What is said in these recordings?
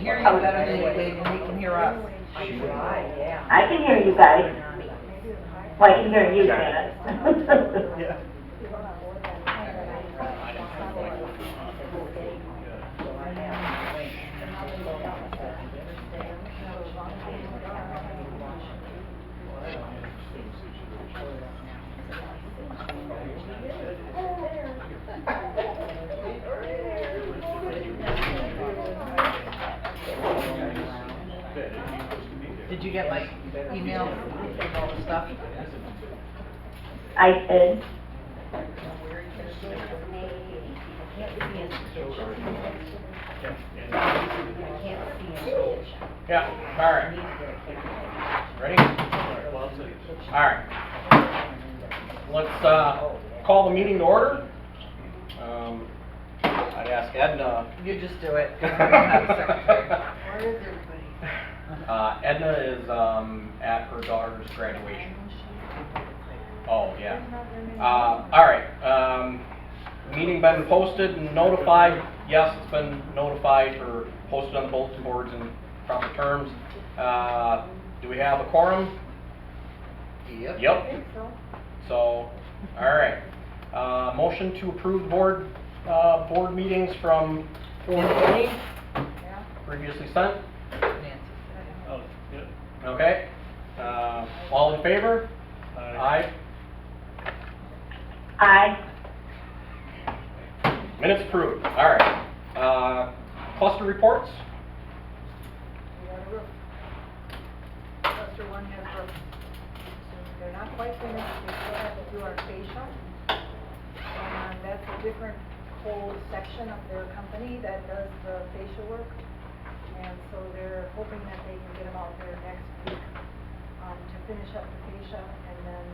Hear you better than they did, and they can hear us. I can hear you guys. Well, I can hear you, Janet. Yeah. Did you get my email with all the stuff? I did. Yeah, all right. Ready? All right. Let's call the meeting to order. I'd ask Edna. You just do it, 'cause I don't have a secretary. Where is everybody? Edna is at her daughter's graduation. Oh, yeah. All right. Meeting been posted and notified. Yes, it's been notified or posted on the bulletin boards in proper terms. Do we have a quorum? Yep. Yep. So, all right. Motion to approve board meetings from 4/20, previously sent. Nancy. Oh, yeah. Okay. All in favor? Aye. Aye. Minutes approved. All right. Cluster reports. Cluster 1 has roof. They're not quite finished, we still have to do our fascia. And that's a different whole section of their company that does the facial work. And so they're hoping that they can get them out there next week, to finish up the fascia and then,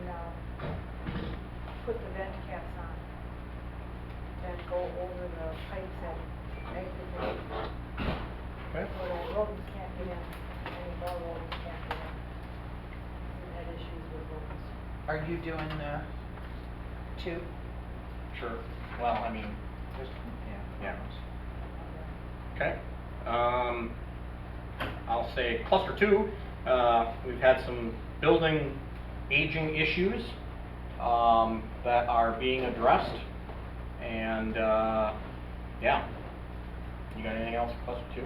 put the vent caps on. And go over the pipes and exit the, Okay. so that rodents can't get in, any more rodents can't get in. We had issues with rodents. Are you doing 2? Sure. Well, I mean, yeah. Okay. I'll say cluster 2. We've had some building aging issues that are being addressed, and yeah. You got anything else for cluster 2?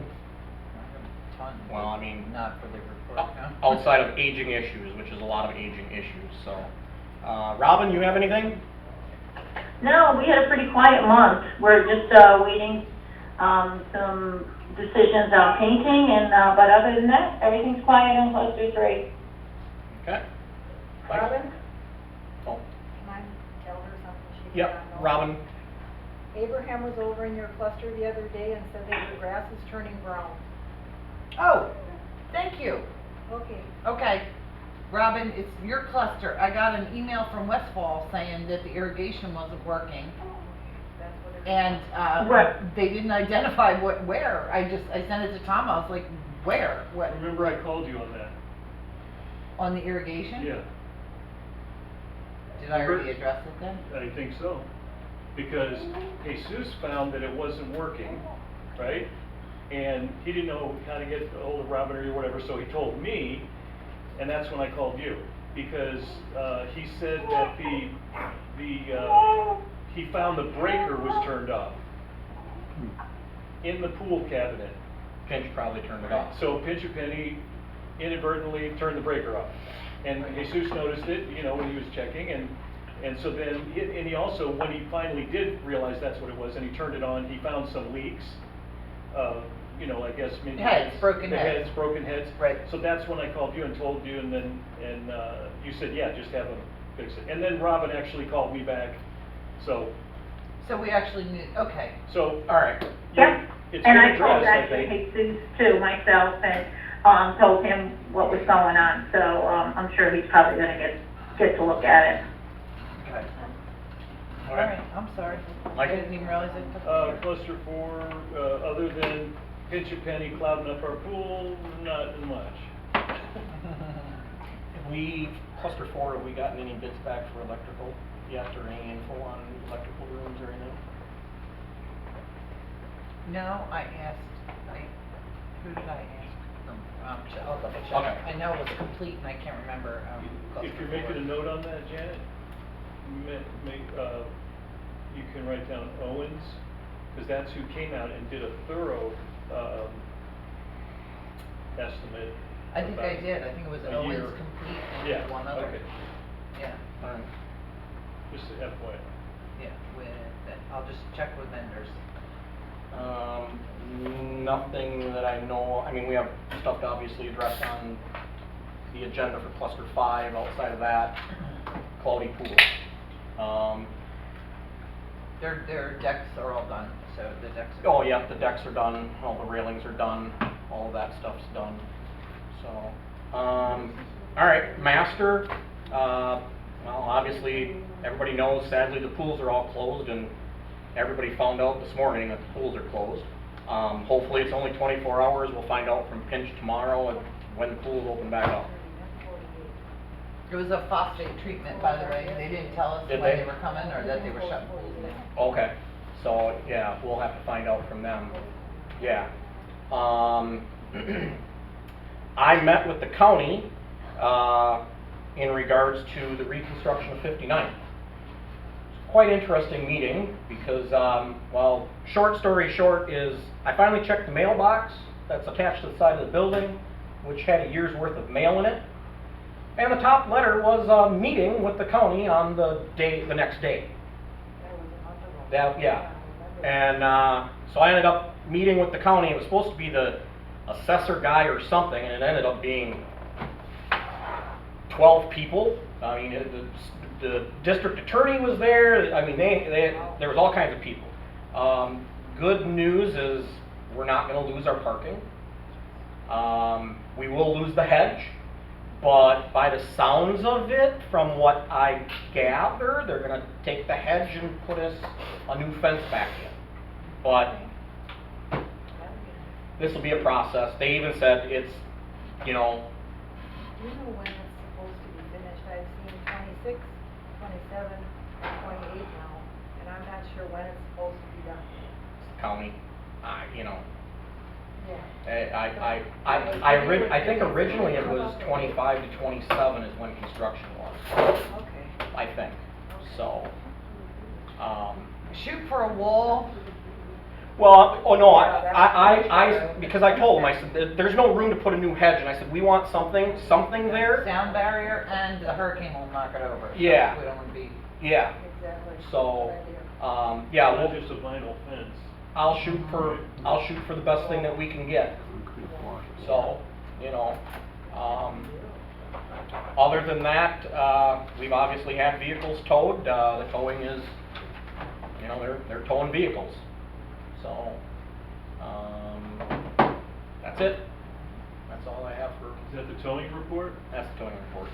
Ton. Well, I mean, Not for the report, no? outside of aging issues, which is a lot of aging issues. So, Robin, you have anything? No, we had a pretty quiet month. We're just waiting some decisions on painting, and but other than that, everything's quiet on cluster 3. Okay. Robin, Oh, can I tell her something she did yep. not know? Robin. Abraham was over in your cluster the other day and said that your grass is turning brown. Oh, thank you. Okay. Okay, Robin, it's your cluster. I got an email from Westfall saying that the irrigation wasn't working. That's what it is. And, Right. they didn't identify where. I sent it to Tom, I was like, where? What, Remember I called you on that? on the irrigation? Yeah, Did I already address it then? I think so. Because Jesus found that it wasn't working, right? And he didn't know how to get a hold of Robin or whatever, so he told me, and that's when I called you. Because he said that he found the breaker was turned off in the pool cabinet. Pinch probably turned it off. So Pinch a Penny inadvertently turned the breaker off. And Jesus noticed it, you know, when he was checking, and so then, he also, when he finally did realize that's what it was, and he turned it on, he found some leaks, you know, I guess maybe. Heads, broken the heads. broken heads. Right. So that's when I called you and told you, and you said, yeah, just have him fix it. And then Robin actually called me back, so, So we actually knew, okay. all right. Yep. It's And been I told addressed, I actually think. Jesus too, myself, and told him what was going on. So I'm sure he's probably gonna get to look at it. Okay. All right, I'm sorry. Mike? I didn't even realize it took. Cluster 4, other than Pinch a Penny clouding up our pool, not much. Cluster 4, have we gotten any bids back for electrical yet, or any info on electrical rooms or anything? No, I asked, Who did I ask? I'll double check. Okay. I know it was complete and I can't remember, If you're making a note on that, Janet, you can write down Owens, because that's who came out and did a thorough, estimate. I think I about did, I think it was a Owens year. Complete and Yeah, one other. okay. Yeah, Alright. Just FYI. yeah, I'll just check with vendors. Nothing that I know, I mean, we have stuff to obviously address on the agenda for cluster 5, outside of that, Cloudy Pool. Their decks are all done, so the decks are. Oh, yeah, the decks are done, all the railings are done, all of that stuff's done, so, alright, master, well, obviously, everybody knows, sadly, the pools are all closed, and everybody found out this morning that the pools are closed. Hopefully, it's only 24 hours, we'll find out from Pinch tomorrow when the pools open back up. It was a phosphate treatment, by the way, they didn't tell us Did when they? they were coming or that they were shutting pools down. Okay, so, yeah, we'll have to find out from them. Yeah. I met with the county, in regards to the reconstruction of 59th. Quite interesting meeting, because, well, short story short is, I finally checked the mailbox that's attached to the side of the building, which had a year's worth of mail in it. And the top letter was a meeting with the county on the next day. Yeah. And so I ended up meeting with the county. It was supposed to be the assessor guy or something, and it ended up being 12 people. I mean, the district attorney was there. I mean, there was all kinds of people. Good news is we're not going to lose our parking. We will lose the hedge. But by the sounds of it, from what I gather, they're going to take the hedge and put us a new fence back in. But this will be a process. They even said it's, you know. Do you know when it's supposed to be finished? I've seen 26, 27, 28 now, and I'm not sure when it's supposed to be done. County, you know. Yeah. I think originally it was 25 to 27 is when construction was. Okay. I think. So. Shoot for a wall. Well, oh no, Yeah, that's because I told them, I said, there's no room to put a new hedge, and I said, we want something there. Sound barrier and the hurricane will knock it over. So Yeah. we don't want to be. Yeah. Exactly. So, Good idea. yeah, Not we'll, just a vinyl fence. I'll shoot for the best thing that we can get. So, you know, other than that, we've obviously had vehicles towed. The towing is, you know, they're towing vehicles. So, that's it. That's all I have for, Is that the towing report? that's the towing report.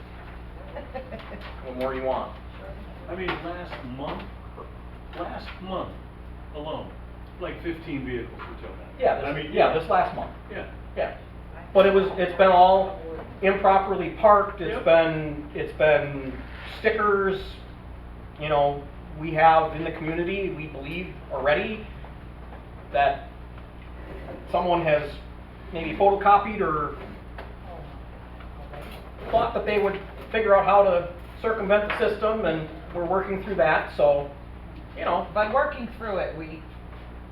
What more do you want? I mean, last month alone, like 15 vehicles were towed out. Yeah, I mean, this last month. Yeah. Yeah. But it's been all improperly parked, it's Yep. been stickers, you know, we have in the community, we believe already that someone has maybe photocopied or thought that they would figure out how to circumvent the system, and we're working through that, so, you know. By working through it, we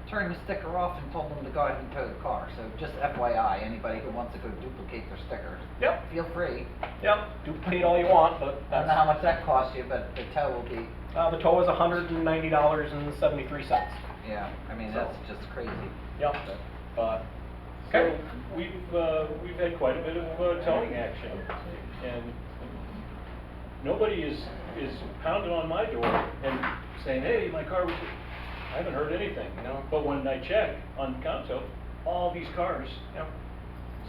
turned the sticker off and told them to go ahead and tow the car. So just FYI, anybody who wants to go duplicate their stickers, Yep. feel free. Yep, duplicate all you want, but I don't know how much that costs you, but the tow will be, the tow is $190.73. yeah, I mean, that's just crazy. Yep, but, So okay. we've had quite a bit of towing action, and nobody is pounding on my door and saying, hey, my car was, I haven't heard anything. No. But when I check on Conto, all these cars, Yep.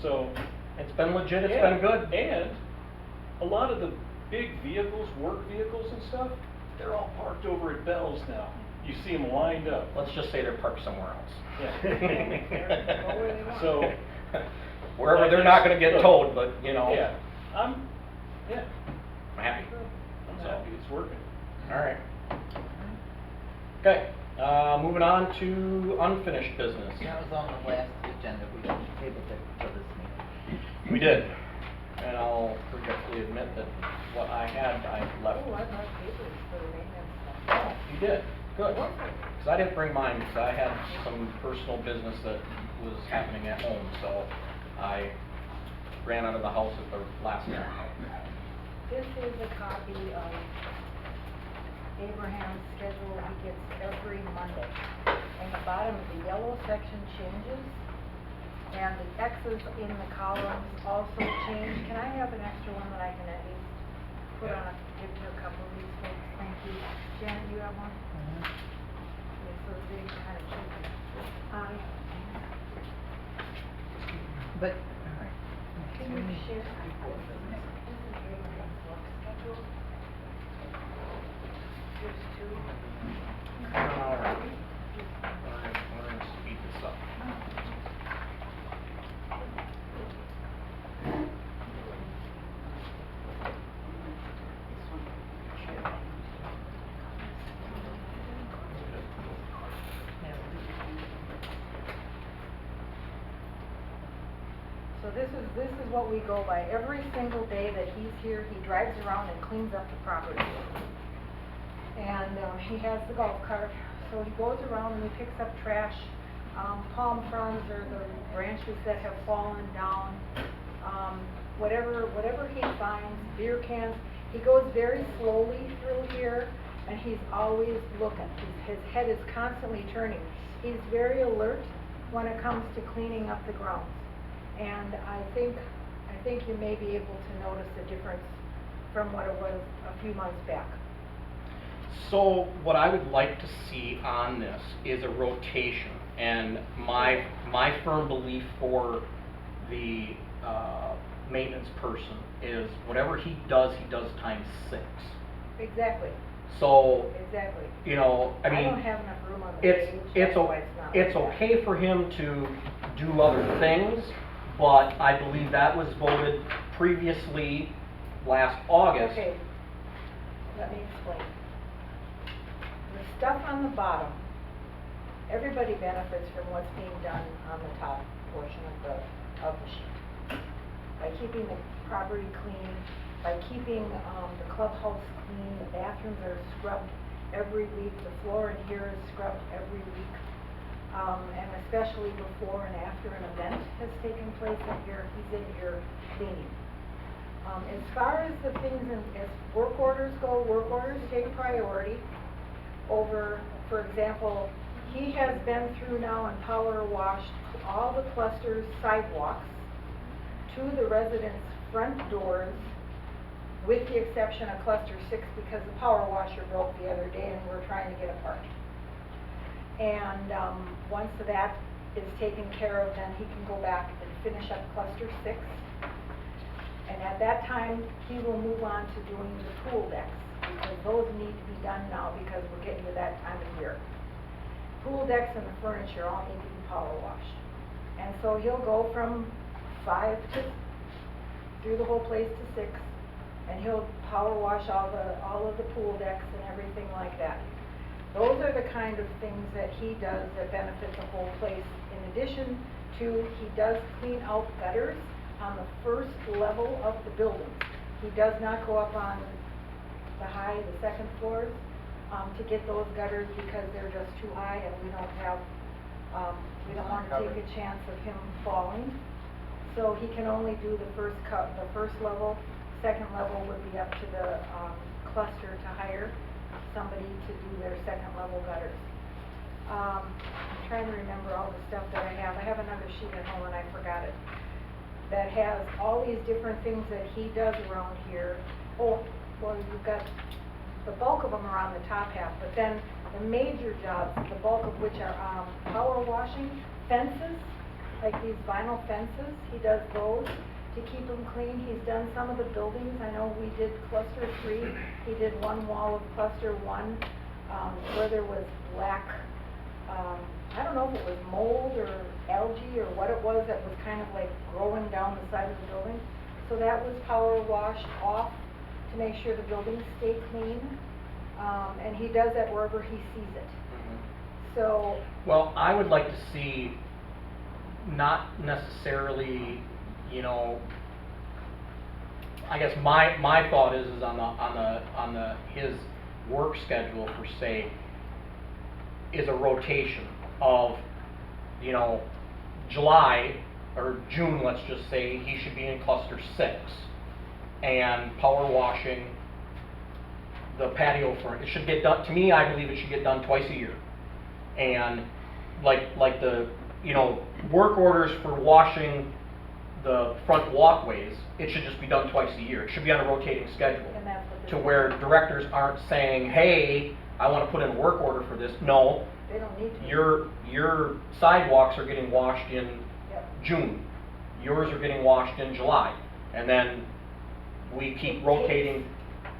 so. It's been legit, it's Yeah, been good. And a lot of the big vehicles, work vehicles and stuff, they're all parked over at Bell's now. You see them lined up. Let's just say they're parked somewhere else. Yeah. So. Wherever they're not gonna get towed, but, you know. Yeah, I'm Happy. happy it's working. All right. Okay, moving on to unfinished business. That was on the last agenda, we tabled it for this meeting. We did. And I'll regretfully admit that what I had, I left. Oh, I brought papers for the maintenance Oh, stuff. you did, good. Because I didn't bring mine, because I had some personal business that was happening at home, so I ran out of the house at the last minute. This is a copy of Abraham's schedule he gets every Monday. And the bottom of the yellow section changes, and the X's in the columns also change. Can I have an extra one that I can at least put on, give to a couple of these folks? Thank you. Janet, you have one? Okay, so they kind of keep it. But, all right. Can you share? This is Abraham's work schedule. There's two. All right. We're gonna speed this up. So this is what we go by. Every single day that he's here, he drives around and cleans up the property. And he has the golf cart, so he goes around and he picks up trash, palm fronds or the branches that have fallen down, whatever he finds, beer cans. He goes very slowly through here, and he's always looking. His head is constantly turning. He's very alert when it comes to cleaning up the grounds. And I think you may be able to notice a difference from what it was a few months back. So what I would like to see on this is a rotation, and my firm belief for the maintenance person is whatever he does times 6. Exactly, So, exactly. you know, I mean, don't have enough room on the it's, page, it's, that's why it's not. it's like that. okay for him to do other things, but I believe that was voted previously last August. Okay, let me explain. The stuff on the bottom, everybody benefits from what's being done on the top portion of the sheet. By keeping the property clean, by keeping the clubhouse clean, the bathrooms are scrubbed every week, the floor in here is scrubbed every week. And especially before and after an event has taken place in here, he's in here cleaning. As far as the things as work orders go, work orders take priority over, for example, he has been through now and power washed all the clusters sidewalks to the residents' front doors, with the exception of cluster 6 because the power washer broke the other day and we're trying to get a part. And once that is taken care of, then he can go back and finish up cluster 6. And at that time, he will move on to doing the pool decks, because those need to be done now because we're getting to that time of year. Pool decks and the furniture all need to be power washed. And so he'll go from 5 to, through the whole place to 6, and he'll power wash all of the pool decks and everything like that. Those are the kind of things that he does that benefit the whole place. In addition to, he does clean out gutters on the first level of the building. He does not go up on the second floors, to get those gutters because they're just too high and we don't want to take a chance of him falling. So he can only do the first level. Second level would be up to the cluster to hire somebody to do their second level gutters. I'm trying to remember all the stuff that I have. I have another sheet at home and I forgot it. That has all these different things that he does around here. Oh, well, you've got the bulk of them are on the top half, but then the major jobs, the bulk of which are power washing, fences, like these vinyl fences, he does those to keep them clean. He's done some of the buildings. I know we did cluster 3. He did one wall of cluster 1 where there was black, I don't know if it was mold or algae or what it was that was kind of like growing down the side of the building. So that was power washed off to make sure the buildings stay clean. And he does that wherever he sees it. So. Well, I would like to see not necessarily, you know, I guess my thought is on the his work schedule per se is a rotation of, you know, July or June, let's just say, he should be in cluster 6 and power washing the patio front. It should get done, to me, I believe it should get done twice a year. And like the, you know, work orders for washing the front walkways, it should just be done twice a year. It should be on a rotating schedule. And that's what To they're where doing. directors aren't saying, hey, I wanna put in a work order for this. No, They don't need to. your sidewalks are getting washed in Yep. June. Yours are getting washed in July. And then we keep rotating.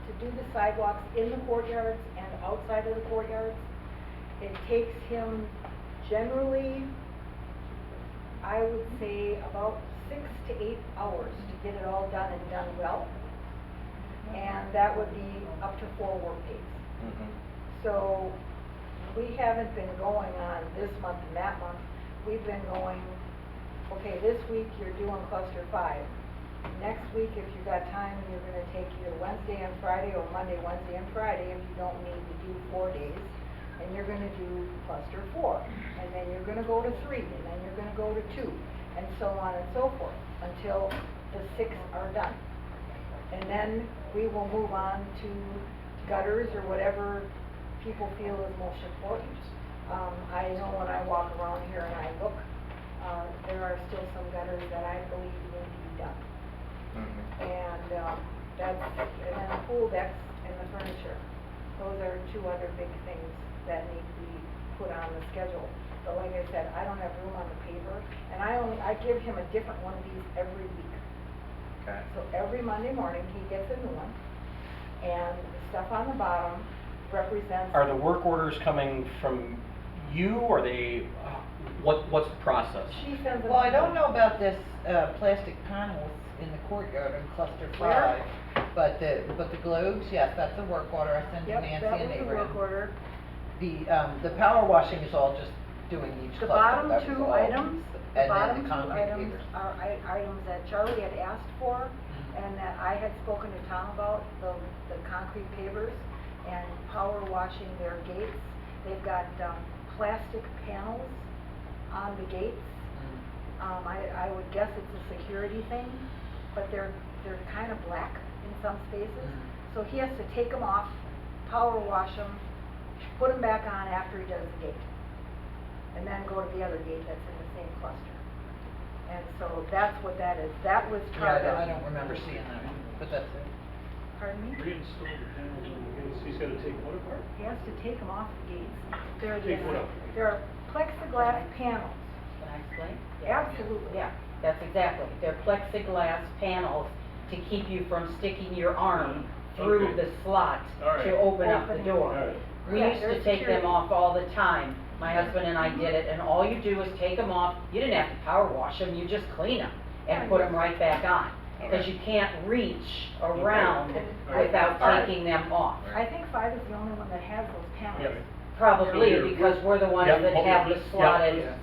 To do the sidewalks in the courtyards and outside of the courtyards, it takes him generally, I would say, about 6 to 8 hours to get it all done and done well. And that would be up to 4 work days. Mhm. So we haven't been going on this month and that month. We've been going, okay, this week you're doing cluster 5. Next week, if you've got time, you're gonna take either Wednesday and Friday or Monday, Wednesday and Friday if you don't need to do 4 days. And you're gonna do cluster 4. And then you're gonna go to 3, and then you're gonna go to 2, and so on and so forth, until the 6 are done. And then we will move on to gutters or whatever people feel is most important. I know when I walk around here and I look, there are still some gutters that I believe need to be done. Mhm. And that's, and then the pool decks and the furniture. Those are 2 other big things that need to be put on the schedule. But like I said, I don't have room on the paper, and I give him a different one of these every week. Okay. So every Monday morning, he gets a new one, and the stuff on the bottom represents. Are the work orders coming from you, or they, what's the process? She sends them. Well, I don't know about this, plastic panels in the courtyard in cluster 5. Where? But the globes, yes, that's a work order I sent to Yep, Nancy that and was the Abraham. work order. The power washing is all just doing each The cluster. bottom that was 2 all. items, the And then bottom the 2 concrete items pavers. are items that Charlie had asked for, and that I had spoken to Tom about, the concrete pavers and power washing their gates. They've got, plastic panels on the gates. I would guess it's a security thing, but they're kind of black in some spaces. So he has to take them off, power wash them, put them back on after he does the gate. And then go to the other gate that's in the same cluster. And so that's what that is. That was part of. Yeah, I don't remember seeing that one, but that's it. Pardon me? Reinstall the panels on the gates, he's gotta take what apart? He has to take them off the gates. They're Take what off? They're plexiglass panels. Can I explain? Absolutely. Yeah, that's exactly. They're plexiglass panels to keep you from sticking your arm through Okay. the slot All right. to open up the Open. door. All right. We Yeah, used to there's take them security. off all the time. My husband and I did it, and all you do is take them off. You didn't have to power wash them, you just clean them and put them right back on. Because Okay. you can't reach around Okay. without All right. taking them off. I think 5 is the only one that has those panels. Yep. Probably So because we're the ones Yep. that have the Yep. slotted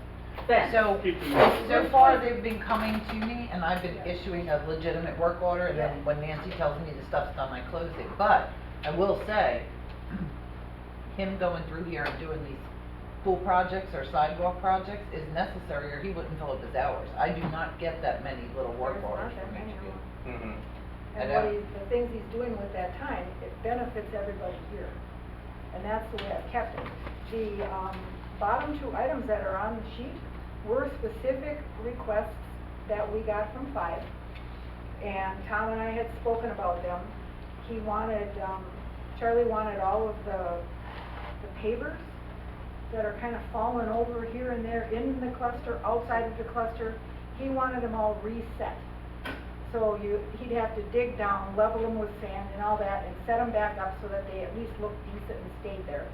fence. So, Keep them- so far they've been coming to me and I've been issuing a legitimate work order, and then when Nancy tells me the stuff's done, I close it. But I will say, him going through here and doing these pool projects or sidewalk projects is necessary, or he wouldn't fill up his hours. I do not get that many little work There's orders not that from many. HB. Mhm. And I what know. the things he's doing with that time, it benefits everybody here. And that's the way I've kept it. The, bottom 2 items that are on the sheet were specific requests that we got from 5. And Tom and I had spoken about them. He wanted, Charlie wanted all of the pavers that are kind of falling over here and there in the cluster, outside of the cluster. He wanted them all reset. So he'd have to dig down, level them with sand and all that, and set them back up so that they at least look decent and stayed there.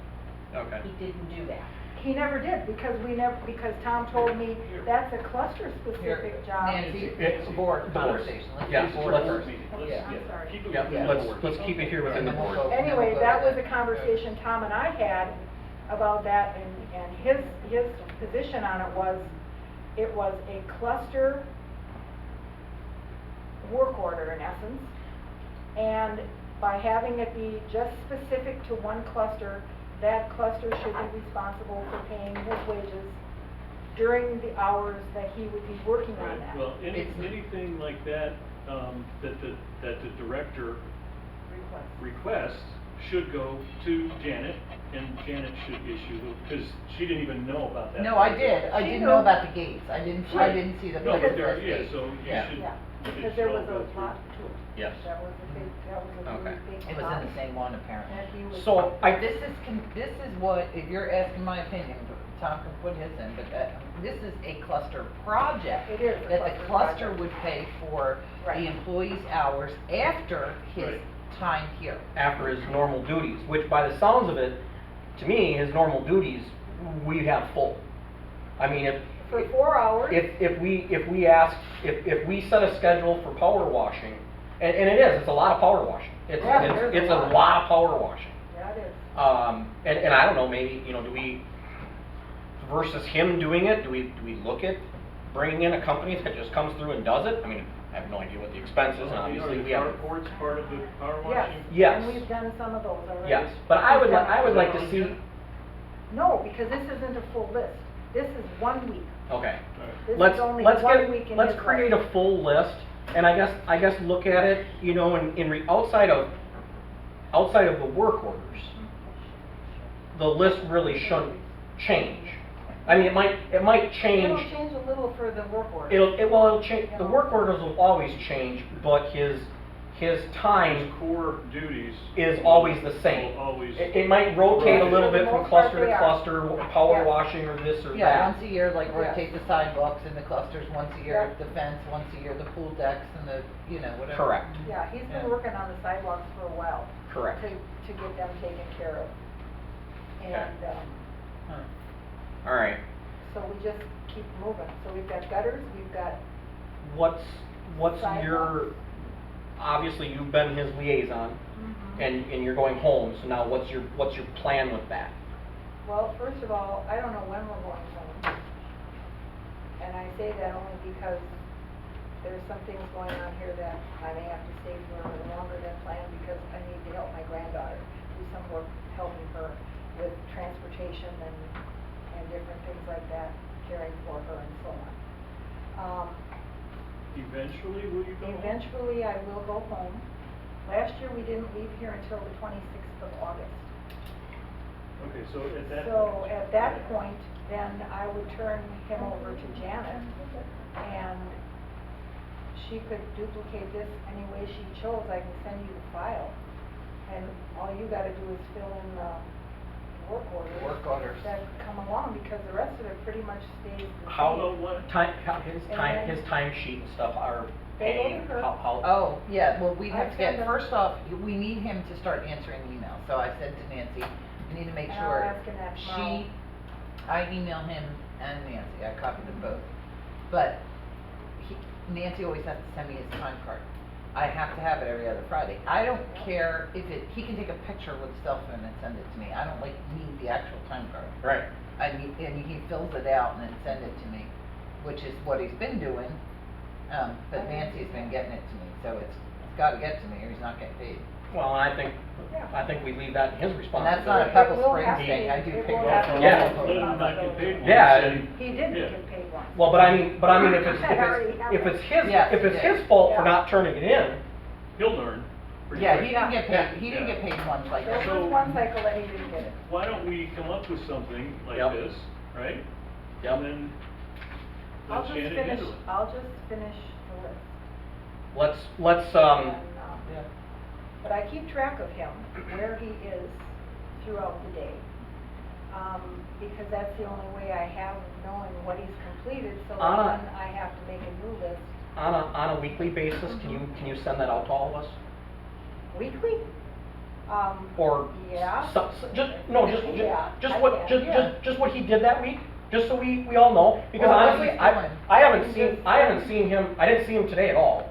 Okay. He didn't do that. He never did, because Tom told me that's a cluster-specific job. Nancy, It's- it's a board the board. conversation. Let's Yeah, do This is board our let's- board first. meeting. Let's- Yeah. I'm sorry. Keep it Yeah, within the board. let's keep it here within the And then we'll board. go- Anyway, We'll that go was a to conversation Tom and I had about that, and his position on it was, It was a cluster work order in essence. And by having it be just specific to one cluster, that cluster should be responsible for paying his wages during the hours that he would be working on Right, that. well, anything like that, that the director requests should go to Janet, and Janet should issue, because she didn't even know about that. No, I did, I She didn't knew. know about the gates, I didn't see the No, but business there, list yeah, gate. so you Yeah. should. Yeah, it because should there all was go a through. lot to it. Yes. That was a Okay. really big It was lot. in the same one apparently. That he was. So, This is what, if you're asking my opinion, Tom can put his in, but this is a cluster project. It is a That the cluster cluster project. would pay for Right. the employee's hours after his Right. time here. after his normal duties, which by the sounds of it, to me, his normal duties, we have full. I mean, For 4 hours. if we ask, if we set a schedule for power washing, and it is, it's a lot of power washing. Yeah, there's It's a a lot. lot of power washing. Yeah, it is. And I don't know, maybe, you know, do we, versus him doing it, do we look at bringing in a company that just comes through and does it? I mean, I have no idea what the expense is, and obviously we have. Are the carports part of the power Yes. washing? Yes. And we've done some of those already. Yes, but I would We've like done- to see, No, because this isn't a full list. This is 1 week. okay. This Let's, is only let's 1 get, week in let's his create a life. full list, and I guess look at it, you know, outside of the work orders, the list really shouldn't change. I mean, it might It'll change, change a little for the work order. it'll change, the work orders will always change, but his time His core duties. is always the same. Will always. It might rotate a Right. little For the bit from most part, cluster to they are. cluster, power Yes. washing or this or Yeah, that. once a year, like Yeah. rotate the sidewalks and the clusters, once a year Yeah. the fence, once a year the pool decks and the, you know, whatever. Correct, Yeah, he's Yeah. been working on the sidewalks for a while. correct. To get them taken care of. And, Huh. All right. so we just keep moving. So we've got gutters, we've got, What's Sidewalks. your, obviously you've been his liaison and you're going home, so now what's your plan with that? well, first of all, I don't know when we're going home. And I say that only because there's some things going on here that I may have to stay for a little longer than planned because I need to help my granddaughter do some work, helping her with transportation and different things like that, caring for her and so on. Eventually, will you go? Eventually, I will go home. Last year, we didn't leave here until the 26th of August. Okay, so at that. So at that point, then I would turn him over to Janet, and she could duplicate this any way she chose. I can send you the file, and all you gotta do is fill in the work orders. Work orders. That come along, because the rest of it pretty much stays the same. How, So what? his time sheet and stuff are They go to paying, her. how? Oh, yeah, well, we I have to get, send them- first off, we need him to start answering emails, so I said to Nancy, we need to make And sure. I'll ask him that tomorrow. I email him and Nancy, I copied them both, but Nancy always has to send me his time card. I have to have it every other Friday. I don't care if he can take a picture with his cell phone and send it to me, I don't need the actual time card. Right. And he fills it out and then send it to me, which is what he's been doing, but Nancy's been getting it to me, so it's gotta get to me or he's not getting paid. Well, and Yeah. I think we leave that in his And responsibility. that's not a It Pebble will Springs have to thing, be. I do It payroll will have for to all be. Yeah. of them. Let him not get paid once. Yeah, and- He didn't yeah. get paid once. Well, but I mean, if it's, I already have if it. it's his, Yes, if he it's did. his fault for Yeah. not turning it in, He'll learn. pretty Yeah, quick. he didn't get Yeah. paid, he didn't get paid once like There that. So- was one cycle that he didn't get it. Why don't we come up with something like Yep. this, right? Yep. And then I'll let just Janet finish, handle it. I'll just finish the list. let's, And, Yeah. But I keep track of him, where he is throughout the day. Because that's the only way I have of knowing what he's completed, so that Anna. when I have to make a new list. on a weekly basis, can you send that out to all of us? Weekly? Or Yeah. Yeah, just I what, can, yeah. just what he did that week, just so we all know, because Or what honestly, he's I doing. haven't seen him, I didn't see him today at all.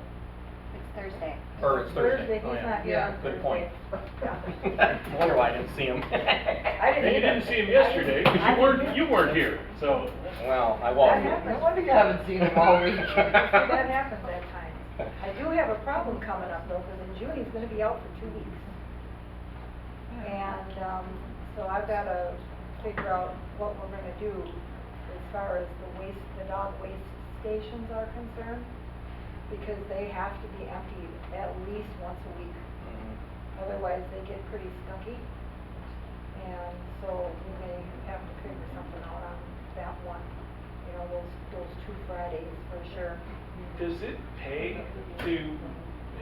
Thursday. Or it's Thursday? Thursday, Oh, he's yeah. not here on Good point. Thursday. I wonder why I didn't see him. I And you either. didn't see him yesterday, because you weren't here, so. Well, I That was. happened. No wonder you haven't seen him all week. See, that happens at times. I do have a problem coming up though, because in June he's gonna be out for 2 weeks. And, so I've gotta figure out what we're gonna do as far as the dog waste stations are concerned, because they have to be emptied at least once a week. Otherwise, they get pretty skunky. And so we may have to figure something out on that one, you know, those 2 Fridays for sure. Does it pay to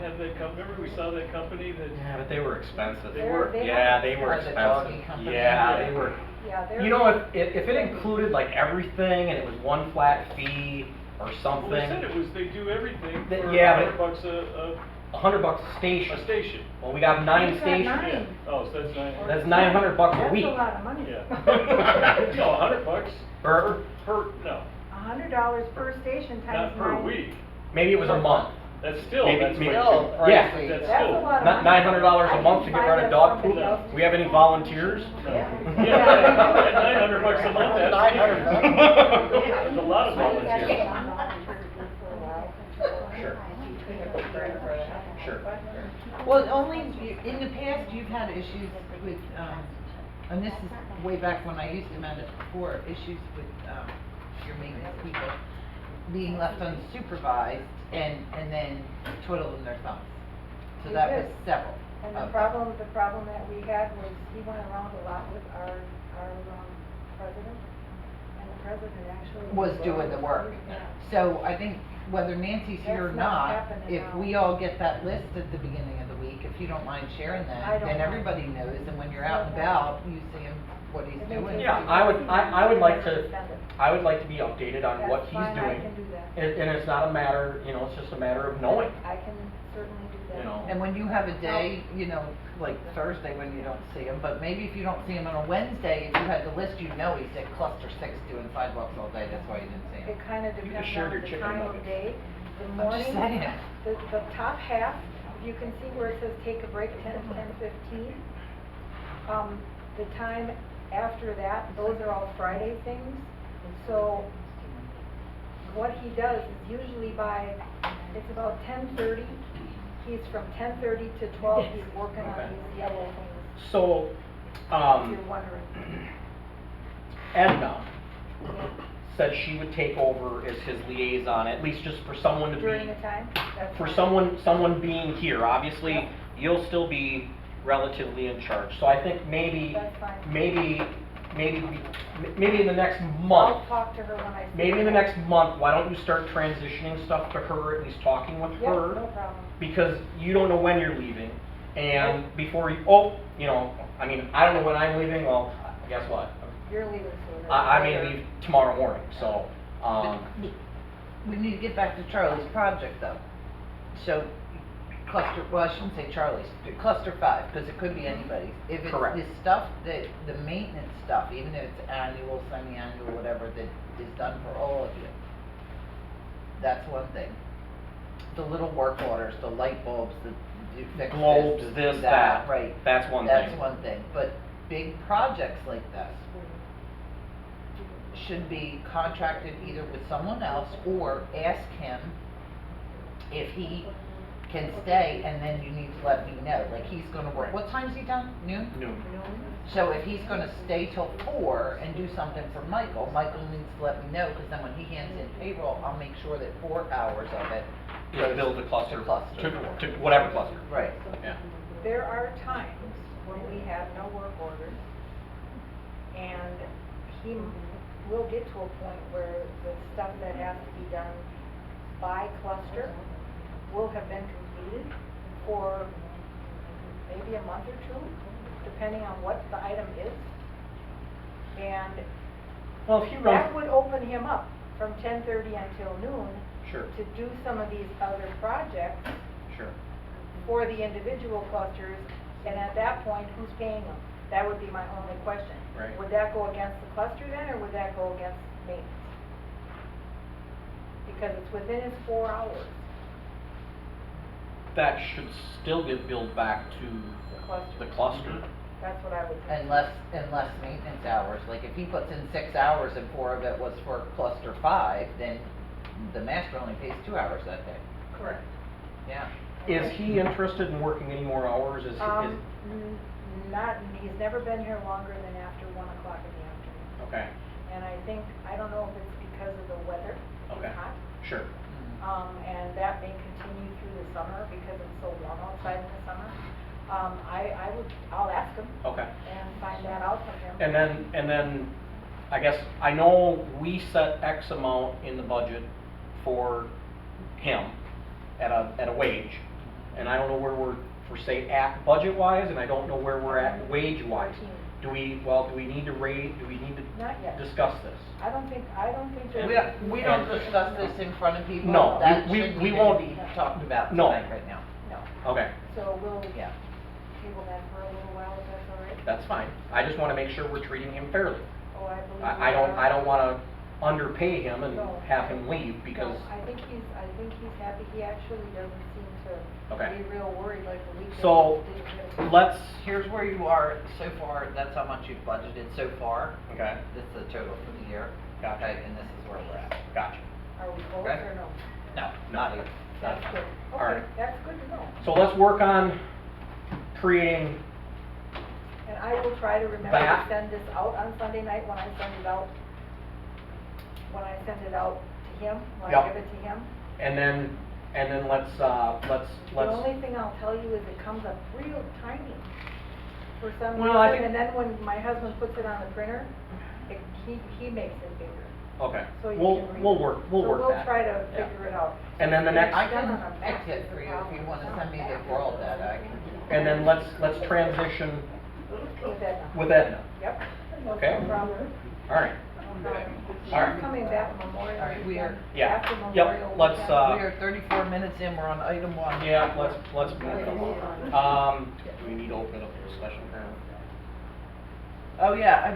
have that company, remember we saw that company that? Yeah, but they were expensive. They were? Yeah, they were Or the doggy expensive. company. Yeah, they were. Yeah, they're. You know, if it included like everything and it was one flat fee or something. Well, they said it was, they do everything Th- for yeah, $100 but- $100 a station. a station. Well, we got 9 We've got stations. 9. Yeah. Oh, so that's $900. That's $900 a week. That's a lot of money. Yeah. No, $100 per, no, $100 per station times 9. not per week. Maybe it was a month. That's still, Maybe- that's maybe- way Still too- Yeah. pricey. That's That's a still. lot of Not money. $900 a month to get rid of dog poop. No. We have any volunteers? No. Yeah. Yeah, $900 a month, that's. $900. There's a lot of volunteers. Sure. Sure. Well, only, in the past, you've had issues with, and this is way back when I used to manage before, issues with, your maintenance people being left unsupervised and then twiddling their thumbs. So They that did. was several. And of the problem that we had was he went around a lot with our president, and the president actually. was doing the work. Yeah. So I think whether Nancy's here or That's not not, happening if now. we all get that list at the beginning of the week, if you don't mind sharing I that, don't then mind. everybody knows, and when you're out and about, you see him, what he's It may doing. take Yeah, you- I would like to, Send it. I would like to be updated on what That's he's fine, doing. I can do that. And it's not a matter, you know, it's just a matter of knowing, I can certainly do that. you know. And when you have a day, you know, like Thursday when you don't see him, but maybe if you don't see him on a Wednesday, if you had the list, you'd know he's at cluster 6 doing sidewalks all day, that's why you didn't see him. It kind of You depends just shared on your the chicken time of nuggets. day. The I'm morning, just saying. the top half, you can see where it says take a break, 10:15. The time after that, those are all Friday things. So what he does is usually it's about 10:30. He's from 10:30 to 12, he's working on Okay. these yellow things, So, if you're wondering. Edna said she would take over as his liaison, at least just for someone to During be, the time, that's for fine. someone being here. Obviously, Yep. you'll still be relatively in charge. So I think maybe That's fine. maybe in the next I'll month, talk to her when I see maybe in the her. next month, why don't you start transitioning stuff to her, at least talking with Yeah, her? no problem. Because you don't know when you're leaving, and before you, you know, I mean, I don't know when I'm leaving, well, guess what? You're leaving sooner. I may leave tomorrow morning, so, We need to get back to Charlie's project though. So well, I shouldn't say Charlie's, cluster 5, because it could be anybody's. If it's Correct. the stuff the maintenance stuff, even if it's annual, semi-annual, whatever, that is done for all of you, that's one thing. The little work orders, the light bulbs, the fix globes, do this, that, right. that's one That's thing. one thing, but big projects like this should be contracted either with someone else or ask him if he can stay, and then you need to let me know, like he's gonna work, Right. what time's he done, noon? Noon. So if he's gonna stay till 4 and do something for Michael, Michael needs to let me know, cause then when he hands in payroll, I'll make sure that 4 hours of it Is goes build the cluster, to cluster. to whatever cluster. Right. Yeah. There are times when we have no work orders, and he will get to a point where the stuff that has to be done by cluster will have been completed for maybe a month or 2, depending on what the item is. And Well, if you that run, would open him up from 10:30 until noon sure, to do some of these other projects sure. for the individual clusters, and at that point, who's paying them? That would be my only question. Right. Would that go against the cluster then, or would that go against maintenance? Because it's within his 4 hours. that should still get billed back to the cluster. That's what I would think. And less maintenance hours, like if he puts in 6 hours and 4 of it was for cluster 5, then the master only pays 2 hours that day. Correct. Yeah. Is he interested in working any more hours? He's never been here longer than after 1 o'clock in the afternoon. Okay, And I think, I don't know if it's because of the weather, okay, it's hot. sure. And that may continue through the summer because it's so warm outside in the summer. I'll ask him. Okay. And find that out from him. And then, I guess, I know we set X amount in the budget for him at a wage. And I don't know where we're say at budget-wise, and I don't know where we're at wage-wise. Do we need to Not yet. discuss this? I don't think there's. We don't discuss this in front of people. No, That we shouldn't won't. even be talked about No. tonight right now. No. Okay, So we'll Yeah. table that for a little while, if that's all right? that's fine. I just wanna make sure we're treating him fairly. Oh, I believe. I don't wanna underpay him and No. have him leave because, No, I think he's happy. He actually doesn't seem Okay. to be real worried like the weekend. So, let's, Here's where you are so far, that's how much you've budgeted so far. okay, This is the total for the year. Gotcha. Okay, and this is where we're at. gotcha. Are we close Okay. or no? No, not here. That's good. All right. Okay, that's good to know. So let's work on creating, And I will try to remember That- to send this out on Sunday night when I send it out. When I send it out to him, when Yep. I give it to him. and then let's, The only thing I'll tell you is it comes up real tiny for some Well, I reason, think- and then when my husband puts it on the printer, he makes it bigger. okay, So you we'll can read work it. that. So we'll try to Yeah. figure it out. And then the next- I It's done can on a map fix it is the for you if problem. you wanna It's on send me a the map. world data, I can. And then let's transition With Edna. with Edna. Yep. Okay. No problem. All right, She's All right. coming back Memorial All right, we are- weekend. Yeah. After Yep, Memorial let's, weekend. We are 34 minutes in, we're on item 1. yeah, let's move it along. Do we need to open it up for discussion apparently? Oh, yeah,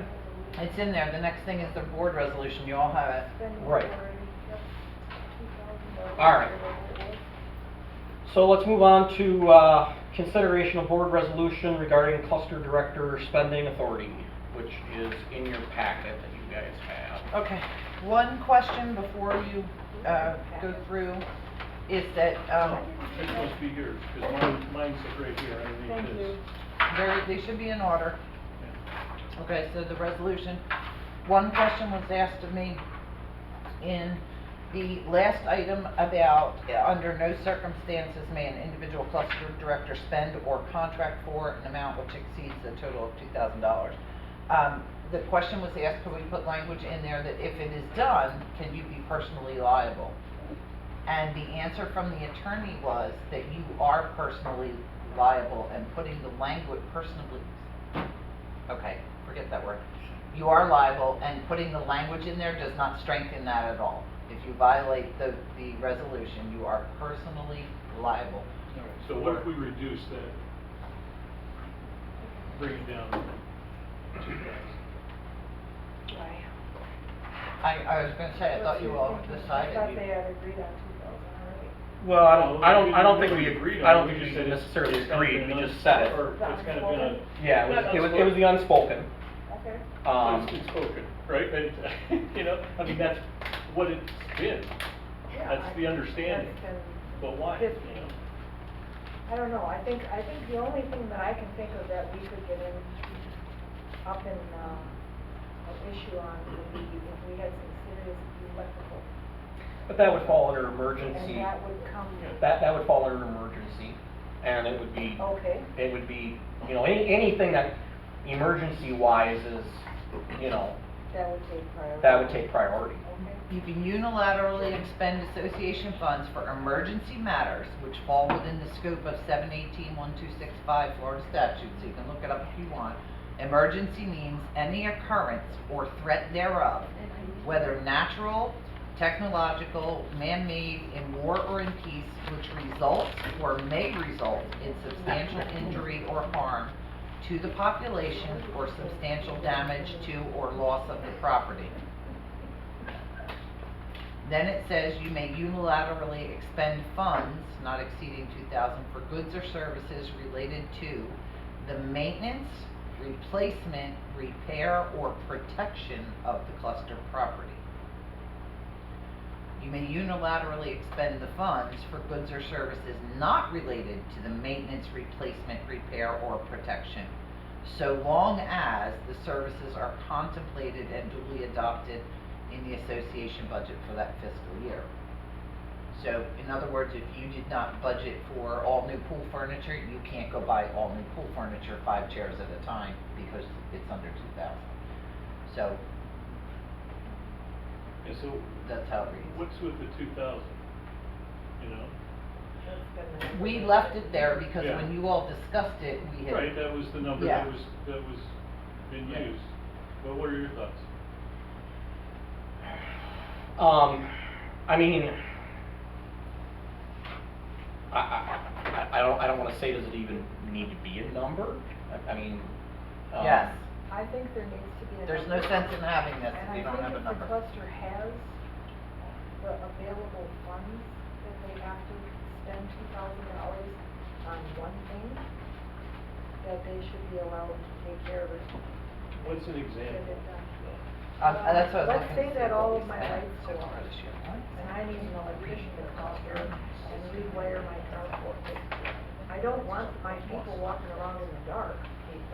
it's in there. The next thing is the board resolution. You all have it. Spending Right. authority, yep. $2,000. All right. So let's move on to consideration of board resolution regarding cluster director spending authority, which is in your packet that you guys have. Okay, one question before you go through is that This must be yours, because mine's right here Thank underneath you. this. they should be in order. Yeah. Okay, so the resolution, one question was asked of me in the last item about, under no circumstances may an individual cluster director spend or contract for an amount which exceeds the total of $2,000. The question was asked, could we put language in there that if it is done, can you be personally liable? And the answer from the attorney was that you are personally liable, and putting the language personally, okay, forget that word. You are liable, and putting the language in there does not strengthen that at all. If you violate the resolution, you are personally liable. All right, so what if we reduce that? Bring it down to 2,000. I was gonna say, I thought you all decided. I thought you- they had agreed on 2,000 already. Well, I don't think we agreed on I don't it. think We we just said it's necessarily kind of agreed, been we just said it. Or it's kind of been a. Yeah, it was the unspoken. Okay. But it's spoken, right? And, you know, I mean, that's what it's been. Yeah, That's the understanding. that's been But why, 50. you know? I don't know, I think the only thing that I can think of that we could get up in, an issue on would be if we had some serious electrical. But that would fall under And emergency. that would come, That would fall under emergency, and it would be, okay, you know, anything that emergency wise is, you know, that would take priority. that would take priority. Okay. You can unilaterally expend association funds for emergency matters which fall within the scope of 718-1265 Florida statute, so you can look it up if you want. Emergency means any occurrence or threat thereof, whether natural, technological, man-made, in war or in peace, which results or may result in substantial injury or harm to the population or substantial damage to or loss of the property. Then it says you may unilaterally expend funds not exceeding 2,000 for goods or services related to the maintenance, replacement, repair, or protection of the cluster property. You may unilaterally expend the funds for goods or services not related to the maintenance, replacement, repair, or protection, so long as the services are contemplated and duly adopted in the association budget for that fiscal year. So, in other words, if you did not budget for all new pool furniture, you can't go buy all new pool furniture, 5 chairs at a time, because it's under 2,000. So, And so, that's how it reads. what's with the 2,000, you know? We left it there because Yeah. when you all discussed it, we had. Right, that was the number Yeah. that was being Right. used. But what are your thoughts? I mean, I don't wanna say, does it even need to be a number? I mean, Yes, I think there needs to be a there's no number. sense in having this And if you don't have a I think number. if the cluster has the available funds, that they have to spend $2,000 on one thing, that they should be allowed to take care of it, What's an get example? it done. That's what I was Let's looking say to see that what all we of my spent lights so go far on, this year. and I need an electrician to come out here and rewire my carport. I don't want my people walking around in the dark,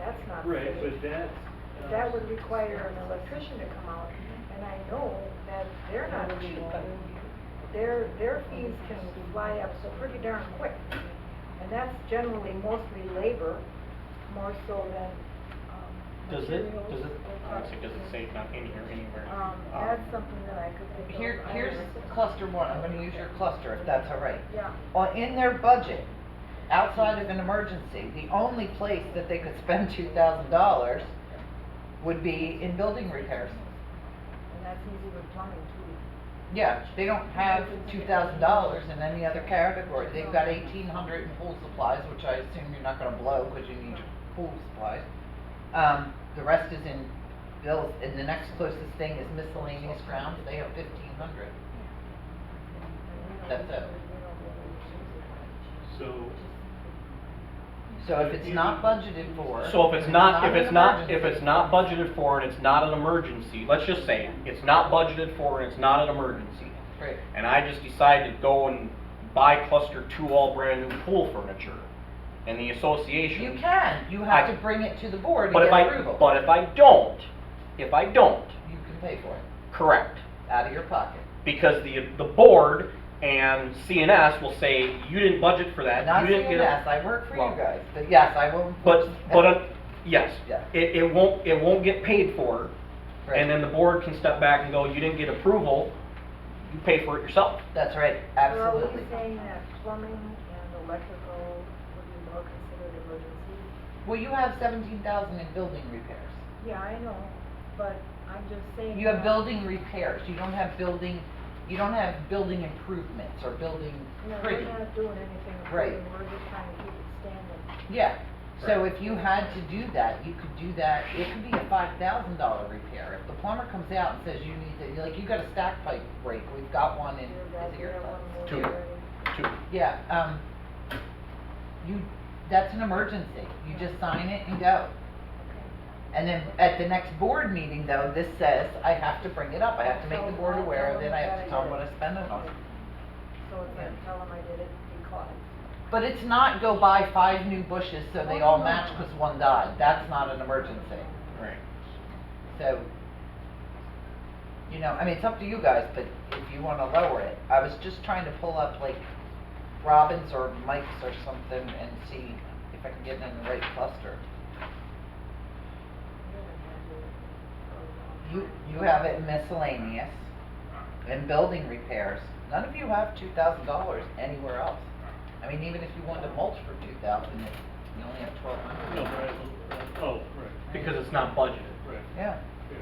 that's not Right, safe. but that. That would require an electrician to come out, and I know that they're not cheap. Their fees can fly up so pretty darn quick. And that's generally mostly labor, more so than, does materials. it say it not in here anywhere? That's something that I could think of. Here's cluster one, I'm gonna use your cluster if that's all right. Yeah, In their budget, outside of an emergency, the only place that they could spend $2,000 would be in building repairs. and that's easy with plumbing too. Yeah, they don't have $2,000 in any other category. They've got 1,800 in pool supplies, which I assume you're not gonna blow, cause you need your pool supplies. The rest is in bills, and the next closest thing is miscellaneous grounds, they have 1,500. That's it. So, So if it's not budgeted for. So if it's not an emergency, budgeted for and it's not an emergency, let's just say it's not budgeted for and it's not an emergency, Right. and I just decide to go and buy cluster 2 all brand new pool furniture, and the association. You can, you have I- to bring it to the board But and if get I, approval. but if I don't, You can pay for it, correct, out of your pocket. because the board and CNS will say, you didn't budget for that, Not you didn't get CNS, a. I work for you Well, guys, but yes, I will. Yes, Yeah. it won't get paid for, Right. and then the board can step back and go, you didn't get approval, you pay for it yourself. That's right, So absolutely. are we saying that plumbing and electrical would be more considered emergencies? Well, you have 17,000 in building repairs. Yeah, I know, but I'm just saying. You have that- building repairs, you don't have building improvements or building No, pretty. we're not doing anything Right. improving, we're just trying to keep it standing. Yeah, so Right. if you had to do that, you could do that, it could be a $5,000 repair. If the plumber comes out and says you need to, like, you got a stack pipe break, we've got one in, is it your place? Two. Two. Yeah, that's an emergency, you just sign it and go. And then at the next board meeting though, this says, I have to bring it up, I have to make the board aware of it, I have to tell them what I spent it on. So it's like, tell them I did it because. But it's not go buy 5 new bushes so they Oh, all no. match because one died, that's not an emergency. Right. So, I mean, it's up to you guys, but if you wanna lower it, I was just trying to pull up like Robbins or Mike's or something and see if I can get in the right cluster. You have it in miscellaneous, in building repairs, none of you have $2,000 anywhere else. I mean, even if you wanted to mulch for 2,000, you only have 1,200. no, right, oh, right, Because it's not budgeted. right, Yeah, yeah.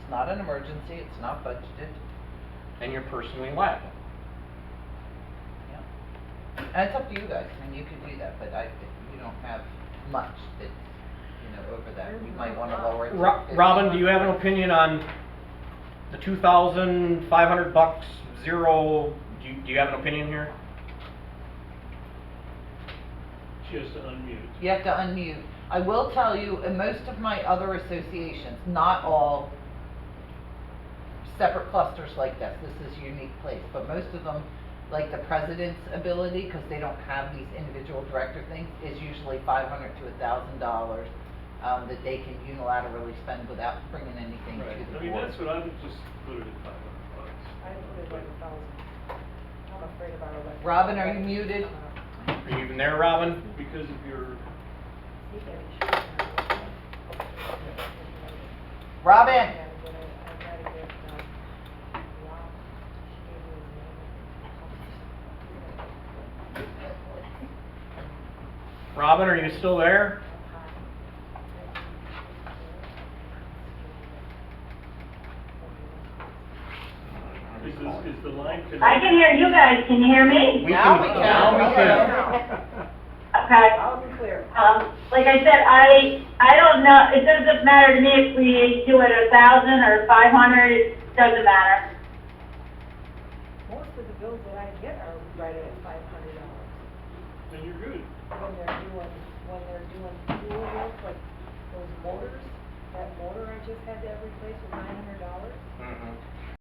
it's not an emergency, it's not budgeted. And you're personally liable. Yeah. And it's up to you guys, I mean, you could do that, but you don't have much that's, over that. You might wanna lower it to Robin, do you have an 1,500. opinion on the $2,500, zero, do you have an opinion here? Just to unmute. You have to unmute. I will tell you, in most of my other associations, not all separate clusters like this is a unique place, but most of them, like the president's ability, because they don't have these individual director things, is usually $500 to $1,000 that they can unilaterally spend without bringing anything Right, to the I mean, board. that's what I would just put it at $500. I put it like 1,000. I'm afraid of our electric. Robin, are you muted? Are you even there, Robin? Because of your, Robin? Robin, are you still there? is the line connected? I can hear you guys, can you hear me? Now we can. Now we can. Okay. Loud and clear. Like I said, I don't know, it doesn't matter to me if we do it 1,000 or 500, it doesn't matter. Most of the bills that I get are right at $500. Then you're good. When they're doing fuel work, like those motors, that motor I just had to have replaced was $900. Mhm.